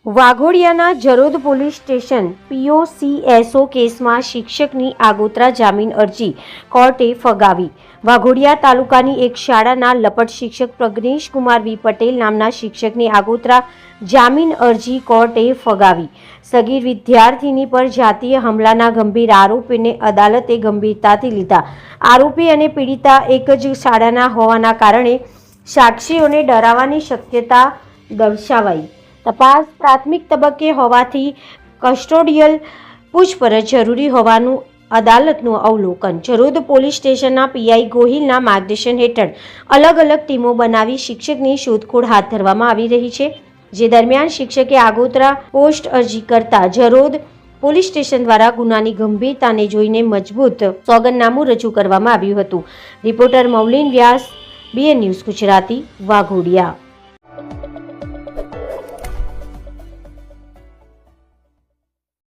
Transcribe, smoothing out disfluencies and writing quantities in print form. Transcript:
વાઘોડિયાના Jarod police station પીઓસીએસઓ કેસમાં શિક્ષકની આગોતરા જામીન અરજી કોર્ટે ફગાવી। વાઘોડિયા તાલુકાની એક શાળાના લપટ શિક્ષક પ્રજ્ઞેશકુમાર વી પટેલ નામના શિક્ષકની આગોતરા જામીન અરજી કોર્ટે ફગાવી। સગીર વિદ્યાર્થીની પર જાતીય હુમલાના ગંભીર આરોપીને અદાલતે ગંભીરતાથી લીધા। આરોપી અને પીડિતા એક જ શાળાના હોવાના કારણે સાક્ષીઓને ડરાવવાની શક્યતા દર્શાવાઈ। તપાસ પ્રાથમિક તબક્કે હોવાથી કસ્ટોડિયલ પૂછપરછ જરૂરી હોવાનું અદાલતનું અવલોકન। જરોદ પોલીસ સ્ટેશનના પીઆઈ ગોહિલના માર્ગદર્શન હેઠળ અલગ અલગ ટીમો બનાવી શિક્ષકની શોધખોળ હાથ ધરવામાં આવી રહી છે, જે દરમિયાન શિક્ષકે આગોતરા પોસ્ટ અરજી કરતા જરોદ પોલીસ સ્ટેશન દ્વારા ગુનાની ગંભીરતાને જોઈને મજબૂત સોગંદનામું રજૂ કરવામાં આવ્યું હતું। રિપોર્ટર મૌલિન વ્યાસ, BN ન્યૂઝ ગુજરાતી, વાઘોડિયા।